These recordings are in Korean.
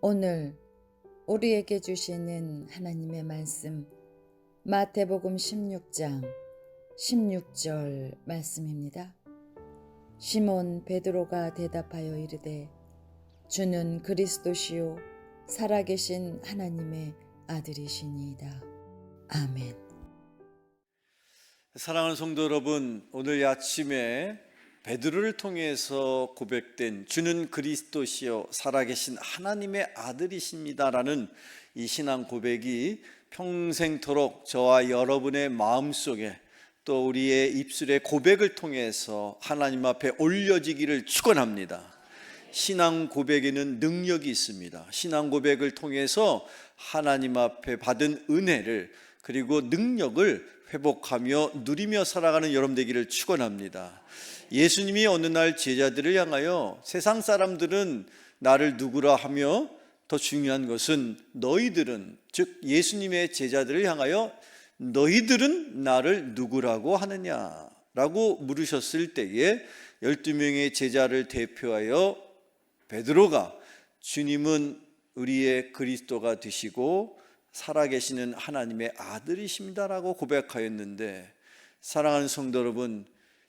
오늘 우리에게 주시는 하나님의 말씀, 마태복음 16장 16절 말씀입니다. 시몬 베드로가 대답하여 이르되 주는 그리스도시요 살아계신 하나님의 아들이시니이다. 아멘. 사랑하는 성도 여러분, 오늘 아침에 베드로를 통해서 고백된 주는 그리스도시요 살아계신 하나님의 아들이십니다라는 이 신앙 고백이 평생토록 저와 여러분의 마음속에 또 우리의 입술의 고백을 통해서 하나님 앞에 올려지기를 축원합니다. 신앙 고백에는 능력이 있습니다. 신앙 고백을 통해서 하나님 앞에 받은 은혜를 그리고 능력을 회복하며 누리며 살아가는 여러분 되기를 축원합니다. 예수님이 어느 날 제자들을 향하여 세상 사람들은 나를 누구라 하며 더 중요한 것은 너희들은, 즉 예수님의 제자들을 향하여 너희들은 나를 누구라고 하느냐라고 물으셨을 때에 12명의 제자를 대표하여 베드로가 주님은 우리의 그리스도가 되시고 살아계시는 하나님의 아들이십니다라고 고백하였는데, 사랑하는 성도 여러분,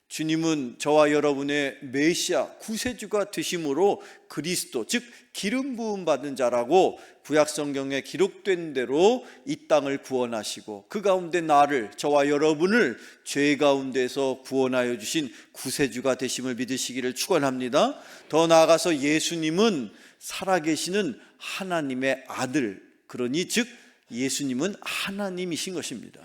주님은 저와 여러분의 메시아 구세주가 되심으로 그리스도, 즉 기름 부음 받은 자라고 구약 성경에 기록된 대로 이 땅을 구원하시고 그 가운데 나를, 저와 여러분을 죄 가운데서 구원하여 주신 구세주가 되심을 믿으시기를 축원합니다. 더 나아가서 예수님은 살아계시는 하나님의 아들, 그러니 즉 예수님은 하나님이신 것입니다.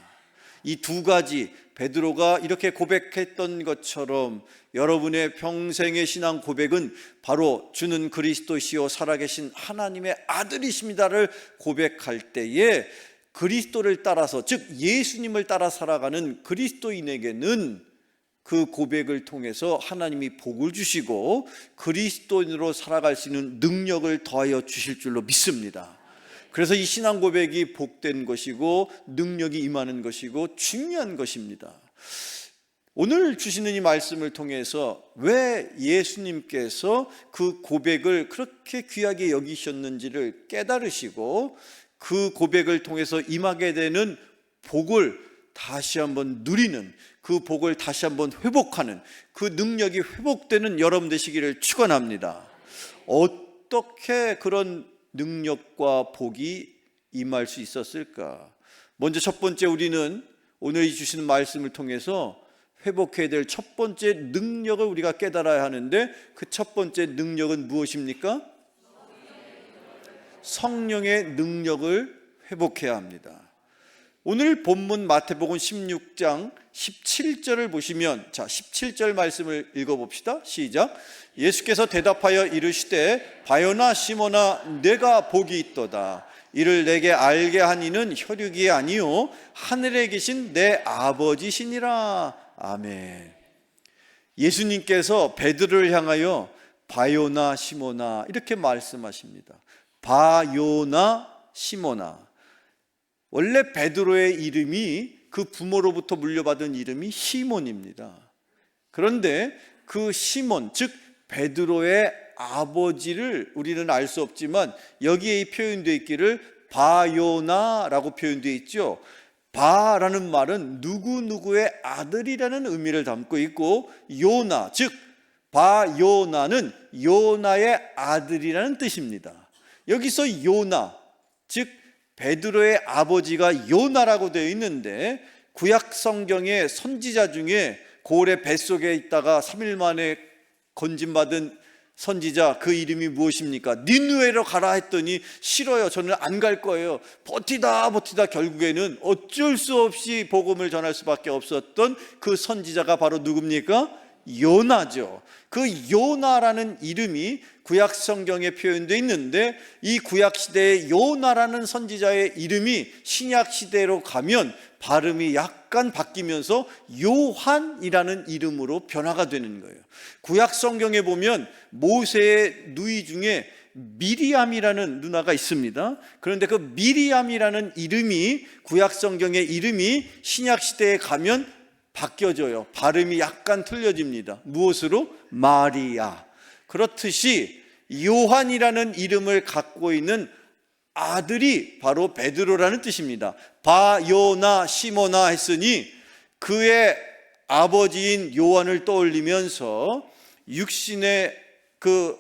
이 두 가지, 베드로가 이렇게 고백했던 것처럼 여러분의 평생의 신앙 고백은 바로 주는 그리스도시요 살아계신 하나님의 아들이십니다를 고백할 때에 그리스도를 따라서, 즉 예수님을 따라 살아가는 그리스도인에게는 그 고백을 통해서 하나님이 복을 주시고 그리스도인으로 살아갈 수 있는 능력을 더하여 주실 줄로 믿습니다. 그래서 이 신앙 고백이 복된 것이고 능력이 임하는 것이고 중요한 것입니다. 오늘 주시는 이 말씀을 통해서 왜 예수님께서 그 고백을 그렇게 귀하게 여기셨는지를 깨달으시고 그 고백을 통해서 임하게 되는 복을 다시 한번 누리는, 그 복을 다시 한번 회복하는, 그 능력이 회복되는 여러분 되시기를 축원합니다. 어떻게 그런 능력과 복이 임할 수 있었을까? 먼저 첫 번째, 우리는 오늘 주시는 말씀을 통해서 회복해야 될 첫 번째 능력을 우리가 깨달아야 하는데, 그 첫 번째 능력은 무엇입니까? 성령의 능력을 회복해야 합니다. 오늘 본문 마태복음 16장 17절을 보시면, 자 17절 말씀을 읽어봅시다. 시작. 예수께서 대답하여 이르시되 바요나 시몬아 내가 복이 있도다. 이를 내게 알게 한 이는 혈육이 아니요 하늘에 계신 내 아버지시니라. 아멘. 예수님께서 베드로를 향하여 바요나 시몬아 이렇게 말씀하십니다. 바요나 시몬아. 원래 베드로의 이름이 그 부모로부터 물려받은 이름이 시몬입니다. 그런데 그 시몬, 즉 베드로의 아버지를 우리는 알 수 없지만 여기에 표현되어 있기를 바요나라고 표현되어 있죠. 바라는 말은 누구누구의 아들이라는 의미를 담고 있고, 요나, 즉 바요나는 요나의 아들이라는 뜻입니다. 여기서 요나, 즉 베드로의 아버지가 요나라고 되어 있는데, 구약 성경의 선지자 중에 고래 뱃속에 있다가 3일 만에 건진받은 선지자, 그 이름이 무엇입니까? 니느웨로 가라 했더니 싫어요, 저는 안 갈 거예요. 버티다 결국에는 어쩔 수 없이 복음을 전할 수밖에 없었던 그 선지자가 바로 누굽니까? 요나죠. 그 요나라는 이름이 구약 성경에 표현되어 있는데, 이 구약 시대의 요나라는 선지자의 이름이 신약 시대로 가면 발음이 약간 바뀌면서 요한이라는 이름으로 변화가 되는 거예요. 구약 성경에 보면 모세의 누이 중에 미리암이라는 누나가 있습니다. 그런데 그 미리암이라는 이름이, 구약 성경의 이름이 신약 시대에 가면 바뀌어져요. 발음이 약간 틀려집니다. 무엇으로? 마리아. 그렇듯이 요한이라는 이름을 갖고 있는 아들이 바로 베드로라는 뜻입니다. 바요나 시모나 했으니 그의 아버지인 요한을 떠올리면서 육신의 그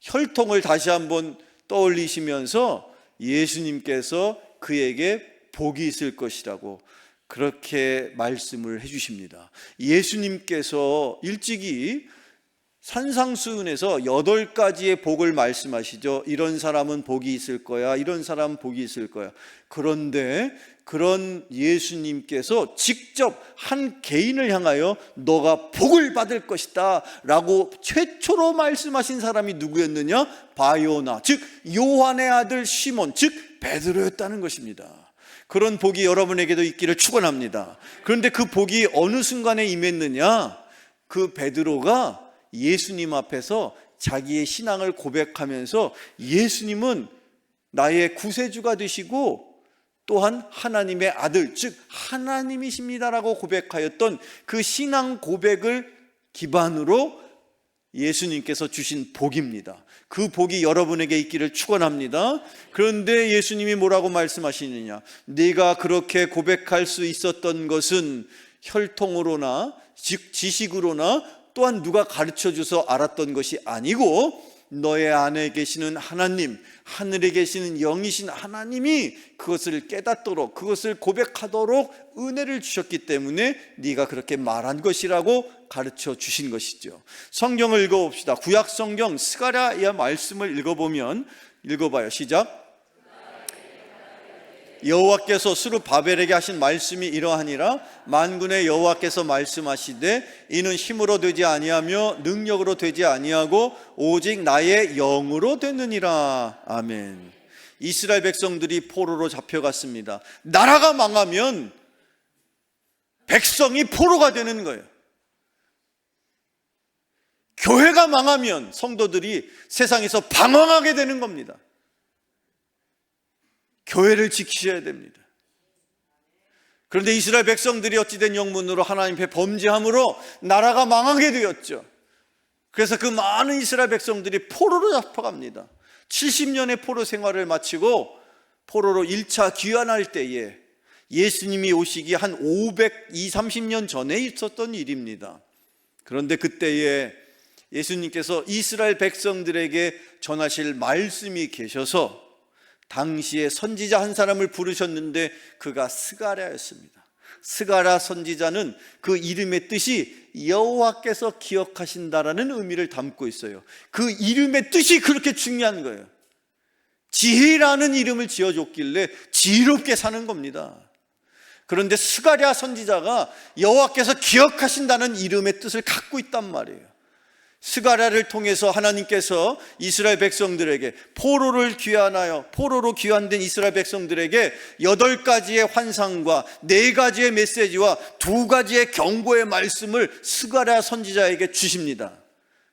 혈통을 다시 한번 떠올리시면서 예수님께서 그에게 복이 있을 것이라고 그렇게 말씀을 해주십니다. 예수님께서 일찍이 산상수훈에서 8가지의 복을 말씀하시죠. 이런 사람은 복이 있을 거야, 이런 사람은 복이 있을 거야. 그런데 그런 예수님께서 직접 한 개인을 향하여 너가 복을 받을 것이다 라고 최초로 말씀하신 사람이 누구였느냐? 바요나, 즉 요한의 아들 시몬, 즉 베드로였다는 것입니다. 그런 복이 여러분에게도 있기를 축원합니다. 그런데 그 복이 어느 순간에 임했느냐? 그 베드로가 예수님 앞에서 자기의 신앙을 고백하면서 예수님은 나의 구세주가 되시고 또한 하나님의 아들, 즉 하나님이십니다라고 고백하였던 그 신앙 고백을 기반으로 예수님께서 주신 복입니다. 그 복이 여러분에게 있기를 축원합니다. 그런데 예수님이 뭐라고 말씀하시느냐? 네가 그렇게 고백할 수 있었던 것은 혈통으로나 즉 지식으로나 또한 누가 가르쳐줘서 알았던 것이 아니고 너의 안에 계시는 하나님, 하늘에 계시는 영이신 하나님이 그것을 깨닫도록, 그것을 고백하도록 은혜를 주셨기 때문에 네가 그렇게 말한 것이라고 가르쳐 주신 것이죠. 성경을 읽어봅시다. 구약 성경 스가랴 말씀을 읽어봐요. 시작. 여호와께서 스룹바벨에게 하신 말씀이 이러하니라. 만군의 여호와께서 말씀하시되 이는 힘으로 되지 아니하며 능력으로 되지 아니하고 오직 나의 영으로 되느니라. 아멘. 이스라엘 백성들이 포로로 잡혀갔습니다. 나라가 망하면 백성이 포로가 되는 거예요. 교회가 망하면 성도들이 세상에서 방황하게 되는 겁니다. 교회를 지키셔야 됩니다. 그런데 이스라엘 백성들이 어찌된 영문으로 하나님 앞에 범죄함으로 나라가 망하게 되었죠. 그래서 그 많은 이스라엘 백성들이 포로로 잡혀갑니다. 70년의 포로 생활을 마치고 포로로 1차 귀환할 때에 예수님이 오시기 한 530년 전에 있었던 일입니다. 그런데 그때에 예수님께서 이스라엘 백성들에게 전하실 말씀이 계셔서 당시에 선지자 한 사람을 부르셨는데 그가 스가랴였습니다. 스가랴 선지자는 그 이름의 뜻이 여호와께서 기억하신다라는 의미를 담고 있어요. 그 이름의 뜻이 그렇게 중요한 거예요. 지혜라는 이름을 지어줬길래 지혜롭게 사는 겁니다. 그런데 스가랴 선지자가 여호와께서 기억하신다는 이름의 뜻을 갖고 있단 말이에요. 스가랴를 통해서 하나님께서 이스라엘 백성들에게 포로로 귀환된 이스라엘 백성들에게 8가지의 환상과 4가지의 메시지와 2가지의 경고의 말씀을 스가랴 선지자에게 주십니다.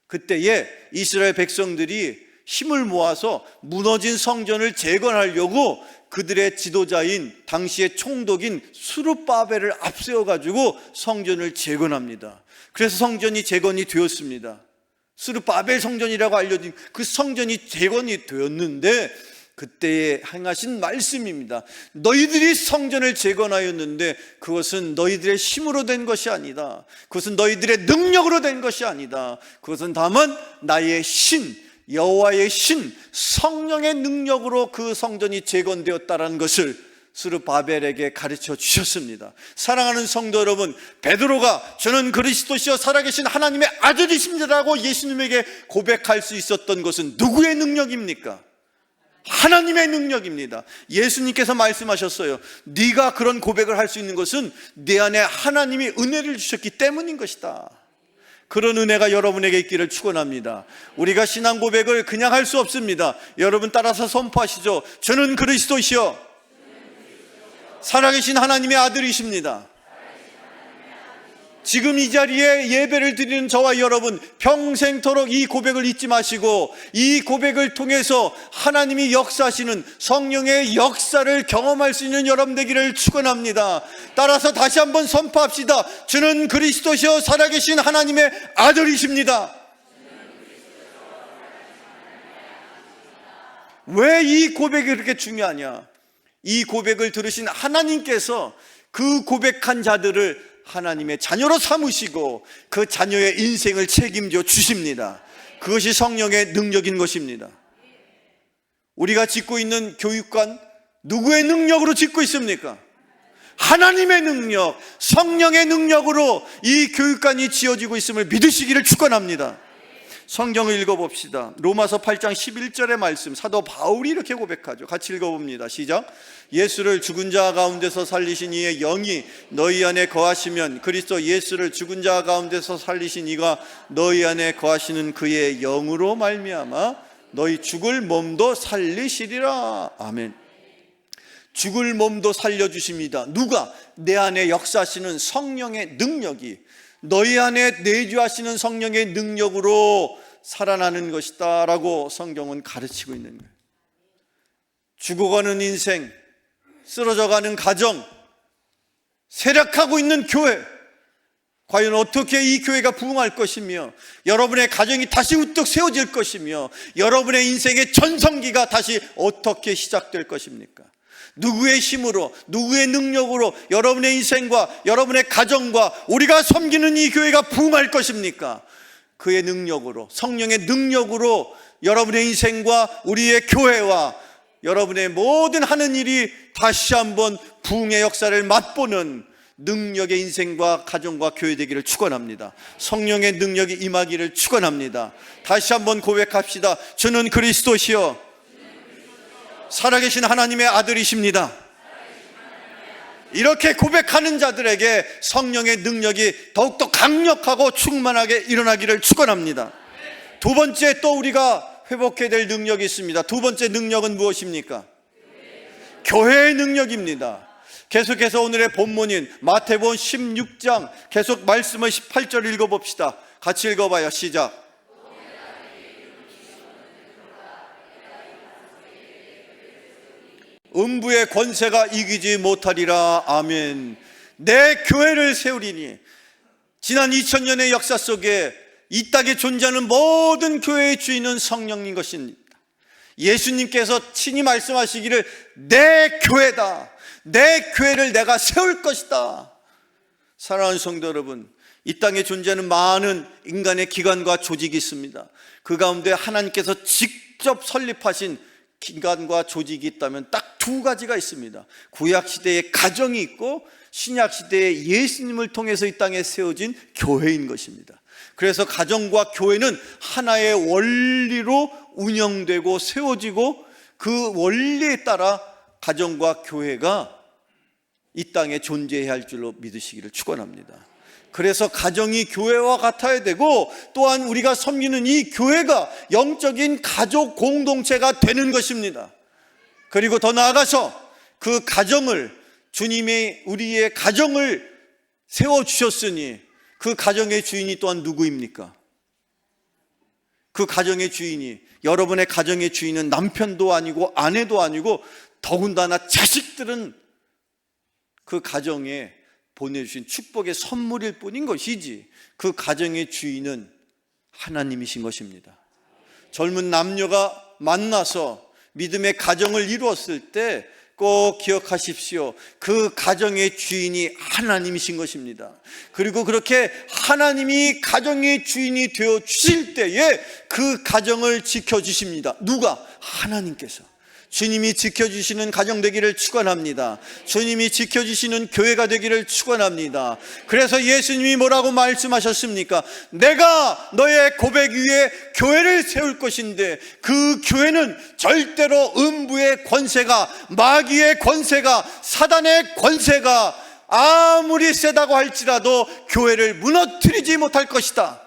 그때에 이스라엘 백성들이 힘을 모아서 무너진 성전을 재건하려고 그들의 지도자인 당시의 총독인 스룹바벨을 앞세워가지고 성전을 재건합니다. 그래서 성전이 재건이 되었습니다. 스룹바벨 성전이라고 알려진 그 성전이 재건이 되었는데 그때에 행하신 말씀입니다. 너희들이 성전을 재건하였는데 그것은 너희들의 힘으로 된 것이 아니다. 그것은 너희들의 능력으로 된 것이 아니다. 그것은 다만 나의 신, 여호와의 신, 성령의 능력으로 그 성전이 재건되었다는 것을 스룹바벨에게 가르쳐 주셨습니다. 사랑하는 성도 여러분, 베드로가 저는 그리스도시여 살아계신 하나님의 아들이십니다라고 예수님에게 고백할 수 있었던 것은 누구의 능력입니까? 하나님의 능력입니다. 예수님께서 말씀하셨어요. 네가 그런 고백을 할 수 있는 것은 내 안에 하나님이 은혜를 주셨기 때문인 것이다. 그런 은혜가 여러분에게 있기를 축원합니다. 우리가 신앙 고백을 그냥 할 수 없습니다. 여러분 따라서 선포하시죠. 저는 그리스도시여 살아계신 하나님의 아들이십니다. 지금 이 자리에 예배를 드리는 저와 여러분 평생토록 이 고백을 잊지 마시고 이 고백을 통해서 하나님이 역사하시는 성령의 역사를 경험할 수 있는 여러분 되기를 축원합니다. 따라서 다시 한번 선포합시다. 주는 그리스도시여 살아계신 하나님의 아들이십니다. 왜 이 고백이 그렇게 중요하냐? 이 고백을 들으신 하나님께서 그 고백한 자들을 하나님의 자녀로 삼으시고 그 자녀의 인생을 책임져 주십니다. 그것이 성령의 능력인 것입니다. 우리가 짓고 있는 교육관, 누구의 능력으로 짓고 있습니까? 하나님의 능력, 성령의 능력으로 이 교육관이 지어지고 있음을 믿으시기를 축원합니다. 성경을 읽어봅시다. 로마서 8장 11절의 말씀, 사도 바울이 이렇게 고백하죠. 같이 읽어봅니다. 시작. 예수를 죽은 자 가운데서 살리신 이의 영이 너희 안에 거하시면 그리스도 예수를 죽은 자 가운데서 살리신 이가 너희 안에 거하시는 그의 영으로 말미암아 너희 죽을 몸도 살리시리라. 아멘. 죽을 몸도 살려주십니다. 누가? 내 안에 역사하시는 성령의 능력이 너희 안에 내주하시는 성령의 능력으로 살아나는 것이다 라고 성경은 가르치고 있는 거예요. 죽어가는 인생, 쓰러져가는 가정, 쇠락하고 있는 교회, 과연 어떻게 이 교회가 부흥할 것이며 여러분의 가정이 다시 우뚝 세워질 것이며 여러분의 인생의 전성기가 다시 어떻게 시작될 것입니까? 누구의 힘으로, 누구의 능력으로 여러분의 인생과 여러분의 가정과 우리가 섬기는 이 교회가 부흥할 것입니까? 그의 능력으로, 성령의 능력으로 여러분의 인생과 우리의 교회와 여러분의 모든 하는 일이 다시 한번 부흥의 역사를 맛보는 능력의 인생과 가정과 교회 되기를 축원합니다. 성령의 능력이 임하기를 축원합니다. 다시 한번 고백합시다. 주는 그리스도시요 살아계신 하나님의 아들이십니다. 이렇게 고백하는 자들에게 성령의 능력이 더욱더 강력하고 충만하게 일어나기를 축원합니다. 두 번째 또 우리가 회복해야 될 능력이 있습니다. 두 번째 능력은 무엇입니까? 교회의 능력입니다. 계속해서 오늘의 본문인 마태복음 16장 계속 말씀을 18절 읽어봅시다. 같이 읽어봐요. 시작. 음부의 권세가 이기지 못하리라. 아멘. 내 교회를 세우리니. 지난 2000년의 역사 속에 이 땅에 존재하는 모든 교회의 주인은 성령인 것입니다. 예수님께서 친히 말씀하시기를 내 교회다, 내 교회를 내가 세울 것이다. 사랑하는 성도 여러분, 이 땅에 존재하는 많은 인간의 기관과 조직이 있습니다. 그 가운데 하나님께서 직접 설립하신 기관과 조직이 있다면 딱 두 가지가 있습니다. 구약시대의 가정이 있고 신약시대의 예수님을 통해서 이 땅에 세워진 교회인 것입니다. 그래서 가정과 교회는 하나의 원리로 운영되고 세워지고 그 원리에 따라 가정과 교회가 이 땅에 존재해야 할 줄로 믿으시기를 축원합니다. 그래서 가정이 교회와 같아야 되고 또한 우리가 섬기는 이 교회가 영적인 가족 공동체가 되는 것입니다. 그리고 더 나아가서 그 가정을, 주님이 우리의 가정을 세워주셨으니 그 가정의 주인이 또한 누구입니까? 그 가정의 주인이, 여러분의 가정의 주인은 남편도 아니고 아내도 아니고 더군다나 자식들은 그 가정에 보내주신 축복의 선물일 뿐인 것이지 그 가정의 주인은 하나님이신 것입니다. 젊은 남녀가 만나서 믿음의 가정을 이루었을 때 꼭 기억하십시오. 그 가정의 주인이 하나님이신 것입니다. 그리고 그렇게 하나님이 가정의 주인이 되어 주실 때에 그 가정을 지켜주십니다. 누가? 하나님께서. 주님이 지켜주시는 가정 되기를 축원합니다. 주님이 지켜주시는 교회가 되기를 축원합니다. 그래서 예수님이 뭐라고 말씀하셨습니까? 내가 너의 고백 위에 교회를 세울 것인데 그 교회는 절대로 음부의 권세가, 마귀의 권세가, 사단의 권세가 아무리 세다고 할지라도 교회를 무너뜨리지 못할 것이다.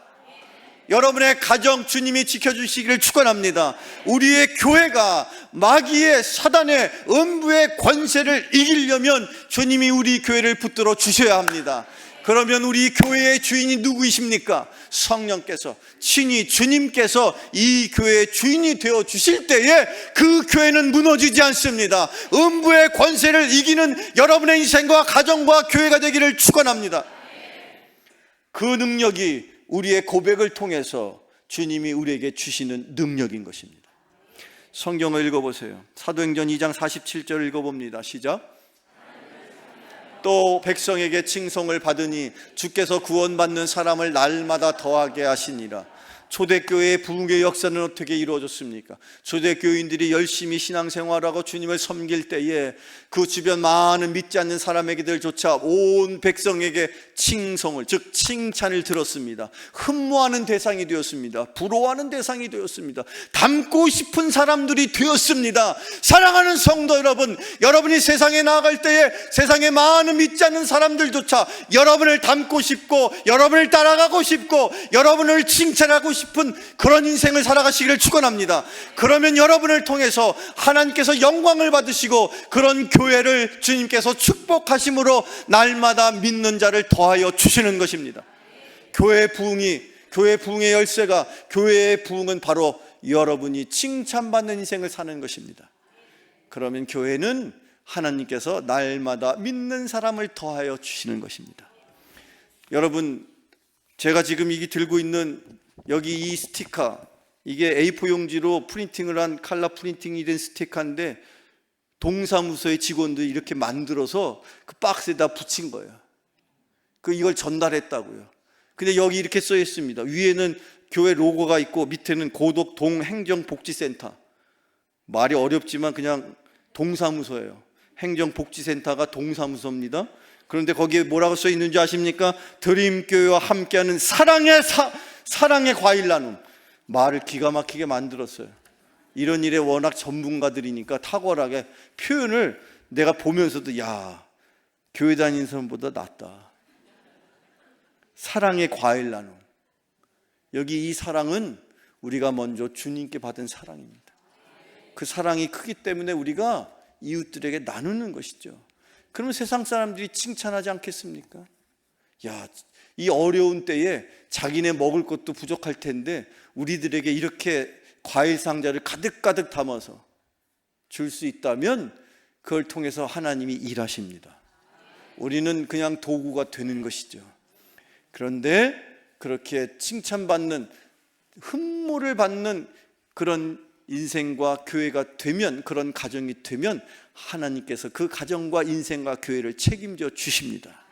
여러분의 가정 주님이 지켜주시기를 축원합니다. 우리의 교회가 마귀의, 사단의, 음부의 권세를 이기려면 주님이 우리 교회를 붙들어 주셔야 합니다. 그러면 우리 교회의 주인이 누구이십니까? 성령께서, 친히 주님께서 이 교회의 주인이 되어 주실 때에 그 교회는 무너지지 않습니다. 음부의 권세를 이기는 여러분의 인생과 가정과 교회가 되기를 축원합니다. 그 능력이 우리의 고백을 통해서 주님이 우리에게 주시는 능력인 것입니다. 성경을 읽어보세요. 사도행전 2장 47절 읽어봅니다. 시작. 또 백성에게 칭송을 받으니 주께서 구원받는 사람을 날마다 더하게 하시니라. 초대교회의 부흥의 역사는 어떻게 이루어졌습니까? 초대교인들이 열심히 신앙생활하고 주님을 섬길 때에 그 주변 많은 믿지 않는 사람에게들조차 온 백성에게 칭송을, 즉 칭찬을 들었습니다. 흠모하는 대상이 되었습니다. 부러워하는 대상이 되었습니다. 닮고 싶은 사람들이 되었습니다. 사랑하는 성도 여러분, 여러분이 세상에 나아갈 때에 세상에 많은 믿지 않는 사람들조차 여러분을 닮고 싶고 여러분을 따라가고 싶고 여러분을 칭찬하고 싶은 그런 인생을 살아가시기를 축원합니다. 그러면 여러분을 통해서 하나님께서 영광을 받으시고 그런 교회를 주님께서 축복하심으로 날마다 믿는 자를 더하여 주시는 것입니다. 교회 부흥의 열쇠가, 교회의 부흥은 바로 여러분이 칭찬받는 인생을 사는 것입니다. 그러면 교회는 하나님께서 날마다 믿는 사람을 더하여 주시는 것입니다. 여러분, 제가 지금 이게 들고 있는 여기 이 스티커, 이게 A4 용지로 프린팅을 한 칼라 프린팅이 된 스티커인데 동사무소의 직원들이 이렇게 만들어서 그 박스에다 붙인 거예요. 이걸 전달했다고요. 근데 여기 이렇게 써 있습니다. 위에는 교회 로고가 있고 밑에는 고독 동행정복지센터. 말이 어렵지만 그냥 동사무소예요. 행정복지센터가 동사무소입니다. 그런데 거기에 뭐라고 써 있는지 아십니까? 드림교회와 함께하는 사랑의 과일 나눔. 말을 기가 막히게 만들었어요. 이런 일에 워낙 전문가들이니까 탁월하게 표현을 내가 보면서도 야, 교회 다니는 사람보다 낫다. 사랑의 과일 나눔. 여기 이 사랑은 우리가 먼저 주님께 받은 사랑입니다. 그 사랑이 크기 때문에 우리가 이웃들에게 나누는 것이죠. 그러면 세상 사람들이 칭찬하지 않겠습니까? 야, 이 어려운 때에 자기네 먹을 것도 부족할 텐데 우리들에게 이렇게 과일 상자를 가득가득 담아서 줄 수 있다면 그걸 통해서 하나님이 일하십니다. 우리는 그냥 도구가 되는 것이죠. 그런데 그렇게 칭찬받는, 흠모를 받는 그런 인생과 교회가 되면, 그런 가정이 되면 하나님께서 그 가정과 인생과 교회를 책임져 주십니다.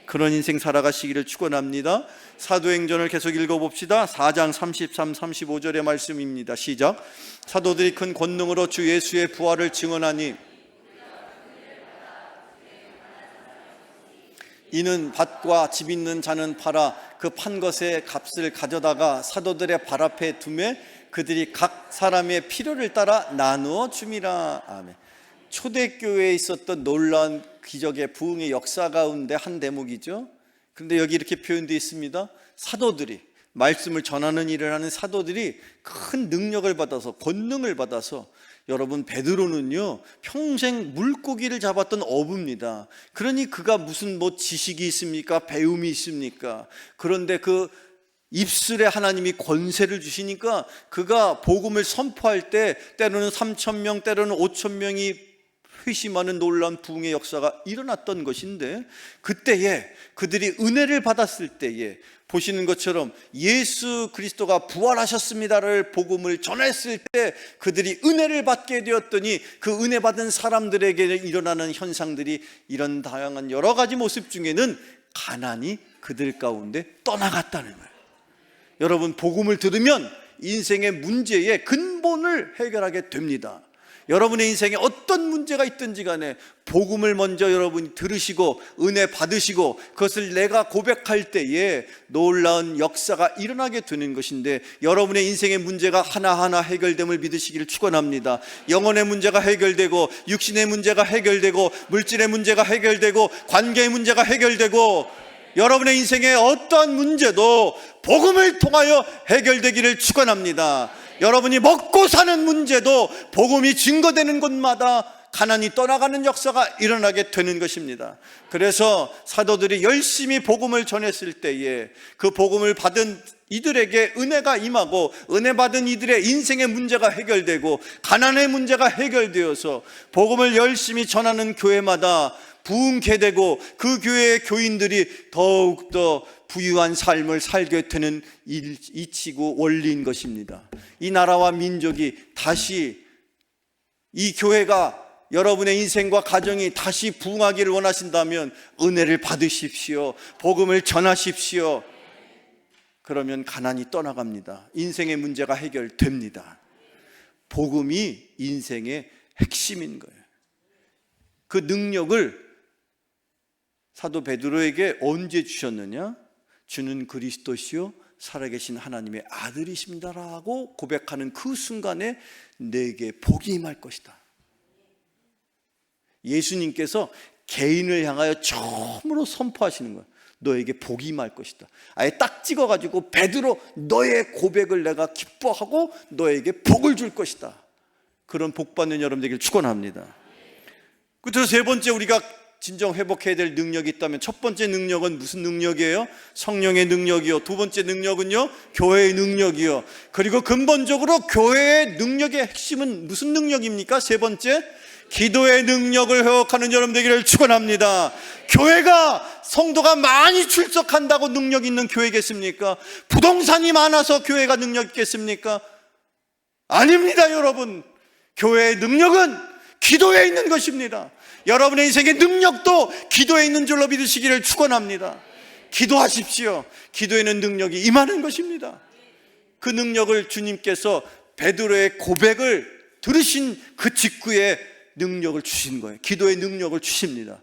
그런 인생 살아가시기를 축원합니다. 사도행전을 계속 읽어봅시다. 4장 33, 35절의 말씀입니다. 시작. 사도들이 큰 권능으로 주 예수의 부활을 증언하니 이는 밭과 집 있는 자는 팔아 그 판 것의 값을 가져다가 사도들의 발 앞에 두매 그들이 각 사람의 필요를 따라 나누어 줌이라. 아멘. 초대교회에 있었던 놀라운 기적의 부흥의 역사 가운데 한 대목이죠. 그런데 여기 이렇게 표현되어 있습니다. 사도들이, 말씀을 전하는 일을 하는 사도들이 큰 능력을 받아서, 권능을 받아서, 여러분 베드로는요 평생 물고기를 잡았던 어부입니다. 그러니 그가 무슨 지식이 있습니까? 배움이 있습니까? 그런데 그 입술에 하나님이 권세를 주시니까 그가 복음을 선포할 때 때로는 3,000명, 때로는 5,000명이 회심하는 놀라운 부흥의 역사가 일어났던 것인데, 그때에 그들이 은혜를 받았을 때에 보시는 것처럼 예수 그리스도가 부활하셨습니다를 복음을 전했을 때 그들이 은혜를 받게 되었더니 그 은혜 받은 사람들에게 일어나는 현상들이 이런 다양한 여러 가지 모습 중에는 가난이 그들 가운데 떠나갔다는 거예요. 여러분, 복음을 들으면 인생의 문제의 근본을 해결하게 됩니다. 여러분의 인생에 어떤 문제가 있든지 간에 복음을 먼저 여러분이 들으시고 은혜 받으시고 그것을 내가 고백할 때에 놀라운 역사가 일어나게 되는 것인데, 여러분의 인생의 문제가 하나하나 해결됨을 믿으시기를 축원합니다. 영혼의 문제가 해결되고, 육신의 문제가 해결되고, 물질의 문제가 해결되고, 관계의 문제가 해결되고, 여러분의 인생의 어떠한 문제도 복음을 통하여 해결되기를 축원합니다. 여러분이 먹고 사는 문제도 복음이 증거되는 곳마다 가난이 떠나가는 역사가 일어나게 되는 것입니다. 그래서 사도들이 열심히 복음을 전했을 때에 그 복음을 받은 이들에게 은혜가 임하고, 은혜 받은 이들의 인생의 문제가 해결되고, 가난의 문제가 해결되어서 복음을 열심히 전하는 교회마다 부흥케 되고, 그 교회의 교인들이 더욱더 부유한 삶을 살게 되는 이치고 원리인 것입니다. 이 나라와 민족이 다시 이 교회가 여러분의 인생과 가정이 다시 부흥하기를 원하신다면 은혜를 받으십시오. 복음을 전하십시오. 그러면 가난이 떠나갑니다. 인생의 문제가 해결됩니다. 복음이 인생의 핵심인 거예요. 그 능력을 사도 베드로에게 언제 주셨느냐? 주는 그리스도시요 살아계신 하나님의 아들이십니다라고 고백하는 그 순간에 내게 복이 임할 것이다. 예수님께서 개인을 향하여 처음으로 선포하시는 거예요. 너에게 복이 임할 것이다. 아예 딱 찍어가지고 베드로 너의 고백을 내가 기뻐하고 너에게 복을 줄 것이다. 그런 복 받는 여러분 되기를 축원합니다. 끝으로 세 번째 우리가 진정 회복해야 될 능력이 있다면 첫 번째 능력은 무슨 능력이에요? 성령의 능력이요. 두 번째 능력은요, 교회의 능력이요. 그리고 근본적으로 교회의 능력의 핵심은 무슨 능력입니까? 세 번째, 기도의 능력을 회복하는 여러분 되기를 축원합니다. 교회가 성도가 많이 출석한다고 능력 있는 교회겠습니까? 부동산이 많아서 교회가 능력 있겠습니까? 아닙니다, 여러분. 교회의 능력은 기도에 있는 것입니다. 여러분의 인생의 능력도 기도에 있는 줄로 믿으시기를 축원합니다. 기도하십시오. 기도에는 능력이 임하는 것입니다. 그 능력을 주님께서 베드로의 고백을 들으신 그 직후에 능력을 주신 거예요. 기도의 능력을 주십니다.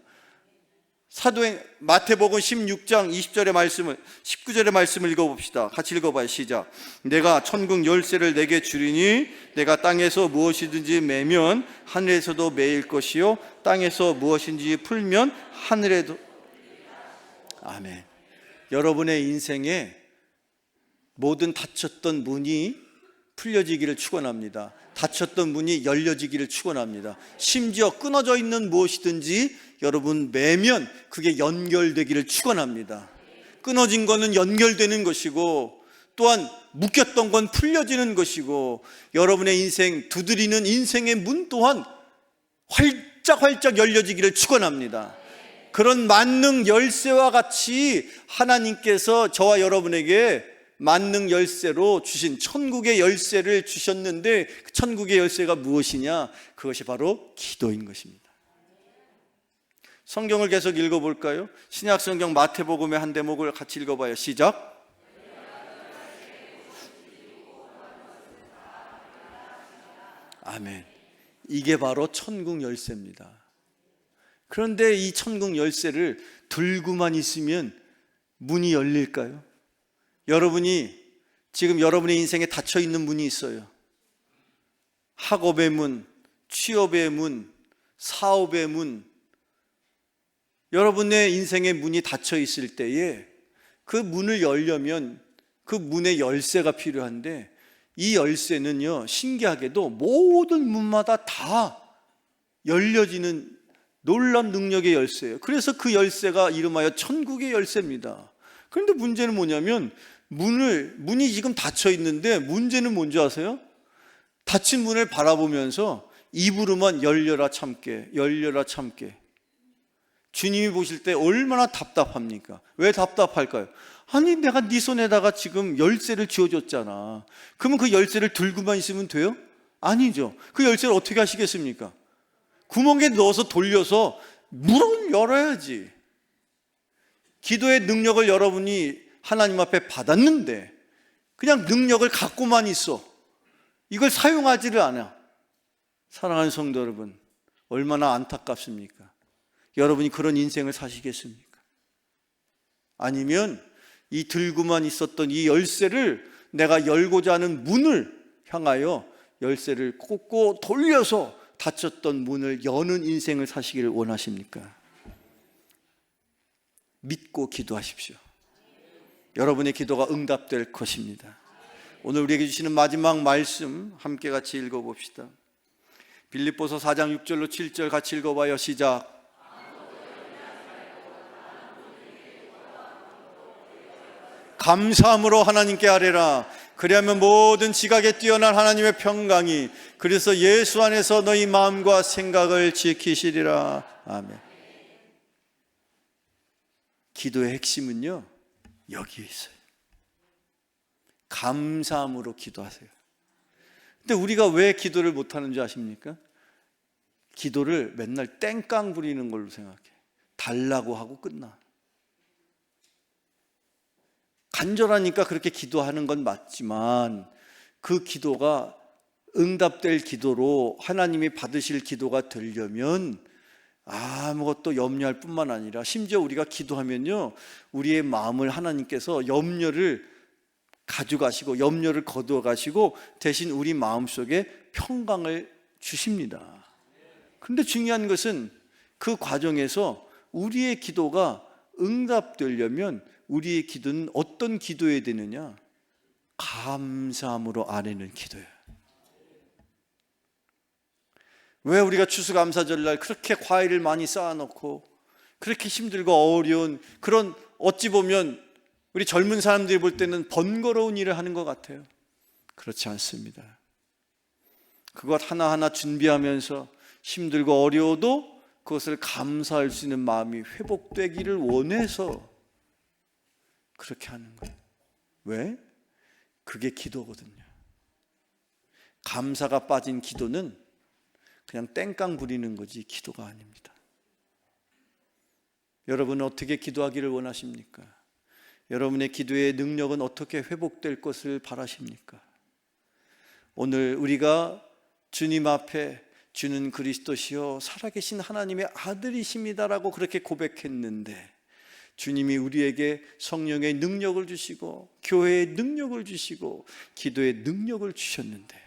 사도행 마태복음 16장 20절의 말씀을 19절의 말씀을 읽어봅시다. 같이 읽어봐요. 시작. 내가 천국 열쇠를 내게 주리니 내가 땅에서 무엇이든지 매면 하늘에서도 매일 것이요 땅에서 무엇인지 풀면 하늘에도. 아멘. 여러분의 인생에 모든 닫혔던 문이 풀려지기를 축원합니다. 닫혔던 문이 열려지기를 축원합니다. 심지어 끊어져 있는 무엇이든지 여러분 매면 그게 연결되기를 축원합니다. 끊어진 거는 연결되는 것이고 또한 묶였던 건 풀려지는 것이고 여러분의 인생 두드리는 인생의 문 또한 활짝 열려지기를 축원합니다. 그런 만능 열쇠와 같이 하나님께서 저와 여러분에게 만능 열쇠로 주신 천국의 열쇠를 주셨는데 그 천국의 열쇠가 무엇이냐? 그것이 바로 기도인 것입니다. 성경을 계속 읽어볼까요? 신약 성경 마태복음의 한 대목을 같이 읽어봐요. 시작. 아멘. 이게 바로 천국 열쇠입니다. 그런데 이 천국 열쇠를 들고만 있으면 문이 열릴까요? 여러분이 지금 여러분의 인생에 닫혀 있는 문이 있어요. 학업의 문, 취업의 문, 사업의 문. 여러분의 인생의 문이 닫혀 있을 때에 그 문을 열려면 그 문의 열쇠가 필요한데 이 열쇠는요, 신기하게도 모든 문마다 다 열려지는 놀라운 능력의 열쇠예요. 그래서 그 열쇠가 이름하여 천국의 열쇠입니다. 그런데 문제는 뭐냐면 문이 지금 닫혀 있는데 문제는 뭔지 아세요? 닫힌 문을 바라보면서 입으로만 열려라 참게, 열려라 참게. 주님이 보실 때 얼마나 답답합니까? 왜 답답할까요? 아니 내가 네 손에다가 지금 열쇠를 쥐어줬잖아. 그러면 그 열쇠를 들고만 있으면 돼요? 아니죠. 그 열쇠를 어떻게 하시겠습니까? 구멍에 넣어서 돌려서 문을 열어야지. 기도의 능력을 여러분이 하나님 앞에 받았는데 그냥 능력을 갖고만 있어. 이걸 사용하지를 않아. 사랑하는 성도 여러분, 얼마나 안타깝습니까? 여러분이 그런 인생을 사시겠습니까? 아니면 이 들고만 있었던 이 열쇠를 내가 열고자 하는 문을 향하여 열쇠를 꽂고 돌려서 닫혔던 문을 여는 인생을 사시기를 원하십니까? 믿고 기도하십시오. 여러분의 기도가 응답될 것입니다. 오늘 우리에게 주시는 마지막 말씀 함께 같이 읽어봅시다. 빌립보서 4장 6절로 7절 같이 읽어봐요. 시작. 감사함으로 하나님께 아뢰라. 그리하면 모든 지각에 뛰어난 하나님의 평강이 그래서 예수 안에서 너희 마음과 생각을 지키시리라. 아멘. 기도의 핵심은요, 여기에 있어요. 감사함으로 기도하세요. 근데 우리가 왜 기도를 못하는 줄 아십니까? 기도를 맨날 땡깡 부리는 걸로 생각해. 달라고 하고 끝나. 간절하니까 그렇게 기도하는 건 맞지만 그 기도가 응답될 기도로 하나님이 받으실 기도가 되려면 아무것도 염려할 뿐만 아니라 심지어 우리가 기도하면요, 우리의 마음을 하나님께서 염려를 가져가시고 염려를 거두어가시고 대신 우리 마음속에 평강을 주십니다. 그런데 중요한 것은 그 과정에서 우리의 기도가 응답되려면 우리의 기도는 어떤 기도여야 되느냐? 감사함으로 아뢰는 기도예요. 왜 우리가 추수감사절날 그렇게 과일을 많이 쌓아놓고 그렇게 힘들고 어려운 그런, 어찌 보면 우리 젊은 사람들이 볼 때는 번거로운 일을 하는 것 같아요. 그렇지 않습니다. 그것 하나하나 준비하면서 힘들고 어려워도 그것을 감사할 수 있는 마음이 회복되기를 원해서 그렇게 하는 거예요. 왜? 그게 기도거든요. 감사가 빠진 기도는 그냥 땡깡 부리는 거지 기도가 아닙니다. 여러분은 어떻게 기도하기를 원하십니까? 여러분의 기도의 능력은 어떻게 회복될 것을 바라십니까? 오늘 우리가 주님 앞에 주는 그리스도시요 살아계신 하나님의 아들이십니다라고 그렇게 고백했는데 주님이 우리에게 성령의 능력을 주시고 교회의 능력을 주시고 기도의 능력을 주셨는데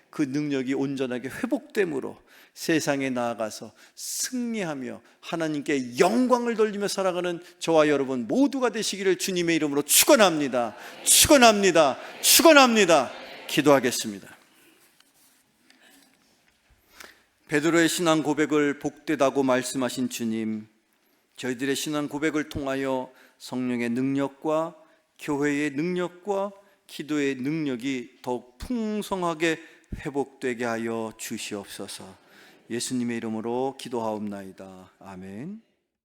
그 능력이 온전하게 회복됨으로 세상에 나아가서 승리하며 하나님께 영광을 돌리며 살아가는 저와 여러분 모두가 되시기를 주님의 이름으로 축원합니다. 축원합니다. 축원합니다. 기도하겠습니다. 베드로의 신앙 고백을 복되다고 말씀하신 주님, 저희들의 신앙 고백을 통하여 성령의 능력과 교회의 능력과 기도의 능력이 더욱 풍성하게 회복되게 하여 주시옵소서. 예수님의 이름으로 기도하옵나이다. 아멘.